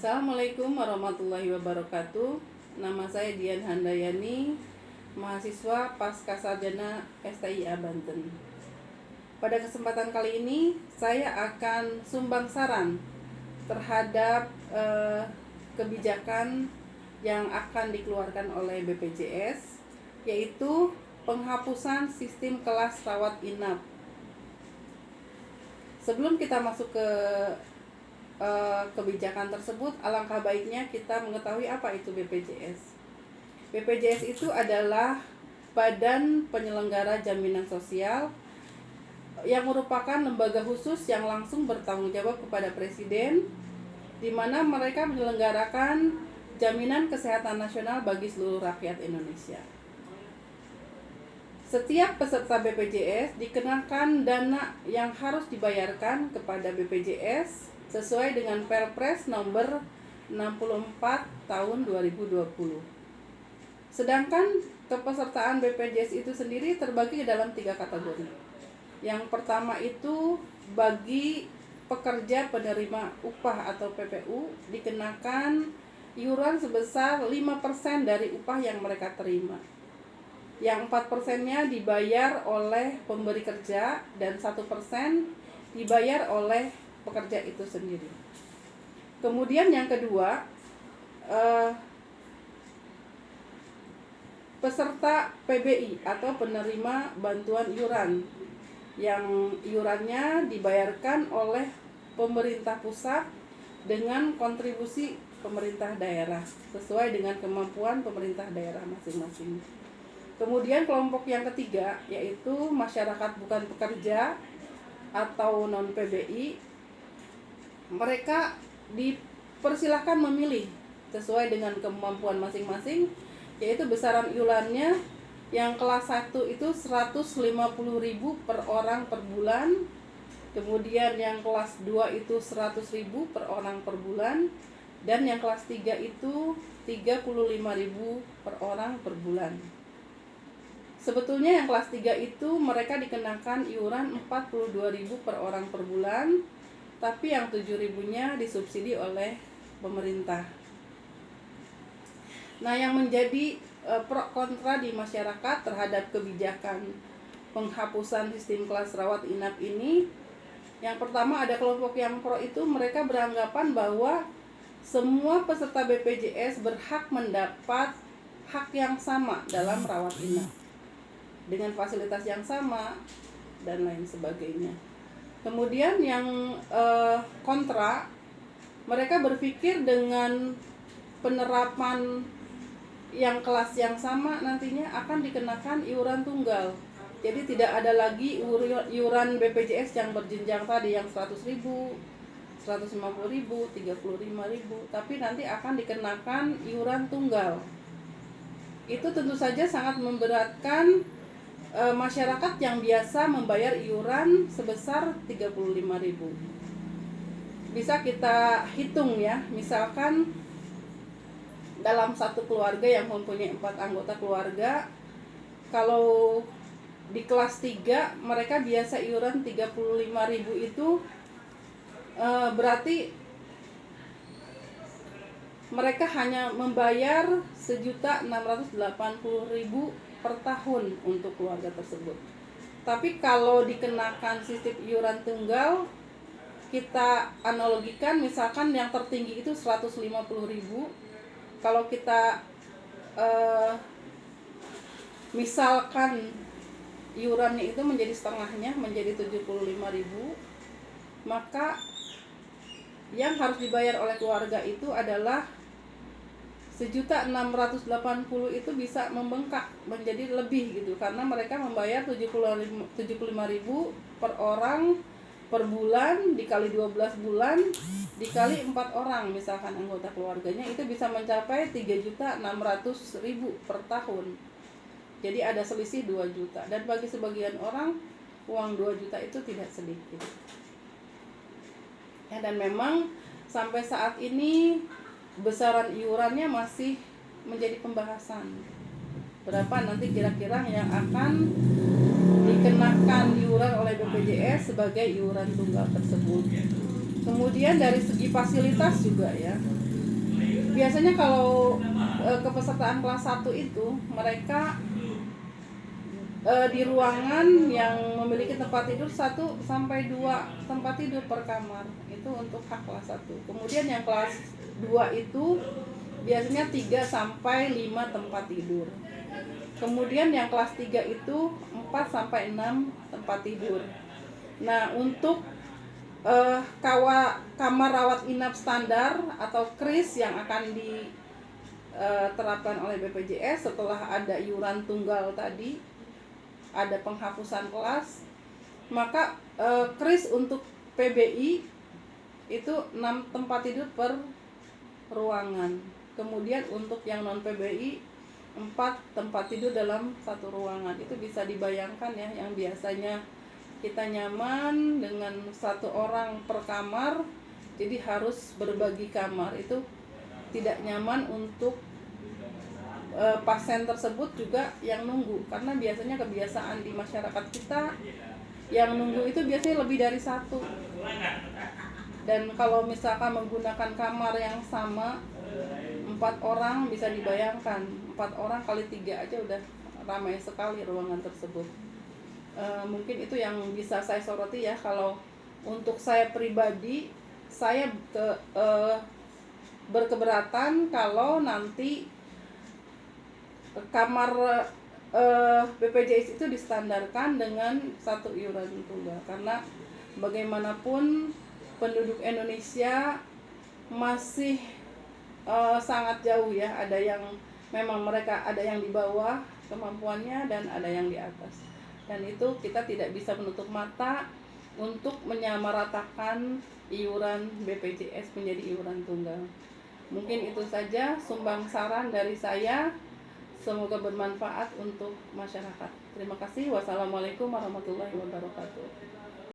Assalamualaikum warahmatullahi wabarakatuh. Nama saya Dian Handayani, mahasiswa Pascasarjana STIA Banten. Pada kesempatan kali ini, saya akan sumbang saran terhadap kebijakan yang akan dikeluarkan oleh BPJS, yaitu penghapusan sistem kelas rawat inap. Sebelum kita masuk ke kebijakan tersebut, alangkah baiknya kita mengetahui apa itu BPJS. BPJS itu adalah Badan Penyelenggara Jaminan Sosial yang merupakan lembaga khusus yang langsung bertanggung jawab kepada Presiden, di mana mereka menyelenggarakan jaminan kesehatan nasional bagi seluruh rakyat Indonesia. Setiap peserta BPJS dikenakan dana yang harus dibayarkan kepada BPJS sesuai dengan Perpres nomor 64 tahun 2020. Sedangkan kepesertaan BPJS itu sendiri terbagi dalam 3 kategori. Yang pertama itu bagi pekerja penerima upah atau PPU dikenakan iuran sebesar 5% dari upah yang mereka terima. Yang 4%-nya dibayar oleh pemberi kerja dan 1% dibayar oleh pekerja itu sendiri. Kemudian yang kedua, peserta PBI atau penerima bantuan iuran yang iurannya dibayarkan oleh pemerintah pusat dengan kontribusi pemerintah daerah sesuai dengan kemampuan pemerintah daerah masing-masing. Kemudian kelompok yang ketiga yaitu masyarakat bukan pekerja atau non-PBI. Mereka dipersilahkan memilih sesuai dengan kemampuan masing-masing, yaitu besaran iurannya yang kelas 1 itu 150.000 per orang per bulan. Kemudian yang kelas 2 itu 100.000 per orang per bulan, dan yang kelas 3 itu 35.000 per orang per bulan. Sebetulnya yang kelas 3 itu mereka dikenakan iuran 42.000 per orang per bulan, tapi yang 7.000-nya disubsidi oleh pemerintah. Nah, yang menjadi pro kontra di masyarakat terhadap kebijakan penghapusan sistem kelas rawat inap ini, yang pertama ada kelompok yang pro itu mereka beranggapan bahwa semua peserta BPJS berhak mendapat hak yang sama dalam rawat inap dengan fasilitas yang sama dan lain sebagainya. Kemudian yang kontra, mereka berpikir dengan penerapan yang kelas yang sama nantinya akan dikenakan iuran tunggal. Jadi tidak ada lagi iuran BPJS yang berjenjang tadi yang 100.000, 150.000, 35.000, tapi nanti akan dikenakan iuran tunggal. Itu tentu saja sangat memberatkan masyarakat yang biasa membayar iuran sebesar 35.000. Bisa kita hitung ya, misalkan dalam satu keluarga yang mempunyai 4 anggota keluarga, kalau di kelas 3 mereka biasa iuran 35.000 itu berarti mereka hanya membayar 1.680.000 per tahun untuk keluarga tersebut. Tapi kalau dikenakan sistem iuran tunggal, kita analogikan misalkan yang tertinggi itu 150.000. Kalau kita misalkan iurannya itu menjadi setengahnya, menjadi 75.000, maka yang harus dibayar oleh keluarga itu adalah 1.680.000 itu bisa membengkak menjadi lebih gitu, karena mereka membayar 75.000 per orang per bulan, dikali 12 bulan, dikali 4 orang misalkan anggota keluarganya, itu bisa mencapai 3.600.000 per tahun. Jadi ada selisih 2 juta, dan bagi sebagian orang uang 2 juta itu tidak sedikit ya. Dan memang sampai saat ini besaran iurannya masih menjadi pembahasan. Berapa nanti kira-kira yang akan dikenakan iuran oleh BPJS sebagai iuran tunggal tersebut. Kemudian dari segi fasilitas juga ya, biasanya kalau kepesertaan kelas 1 itu mereka di ruangan yang memiliki tempat tidur 1 sampai 2 tempat tidur per kamar. Itu untuk hak kelas 1. Kemudian yang kelas 2 itu biasanya 3 sampai 5 tempat tidur. Kemudian yang kelas 3 itu 4 sampai 6 tempat tidur. Nah, untuk kamar rawat inap standar atau KRIS yang akan diterapkan oleh BPJS setelah ada iuran tunggal tadi, ada penghapusan kelas, maka KRIS untuk PBI itu 6 tempat tidur per ruangan. Kemudian untuk yang non PBI 4 tempat tidur dalam 1 ruangan. Itu bisa dibayangkan ya, yang biasanya kita nyaman dengan 1 orang per kamar, jadi harus berbagi kamar. Itu tidak nyaman untuk pasien tersebut juga yang nunggu, karena biasanya kebiasaan di masyarakat kita yang nunggu itu biasanya lebih dari 1. Dan kalau misalkan menggunakan kamar yang sama 4 orang, bisa dibayangkan 4 orang kali 3 aja udah ramai sekali ruangan tersebut. Mungkin itu yang bisa saya soroti ya. Kalau untuk saya pribadi, saya berkeberatan kalau nanti kamar BPJS itu distandarkan dengan 1 iuran tunggal, karena bagaimanapun penduduk Indonesia masih sangat jauh ya. Ada yang memang mereka ada yang di bawah kemampuannya dan ada yang di atas, dan itu kita tidak bisa menutup mata untuk menyamaratakan iuran BPJS menjadi iuran tunggal. Mungkin itu saja sumbang saran dari saya, semoga bermanfaat untuk masyarakat. Terima kasih. Wassalamualaikum warahmatullahi wabarakatuh.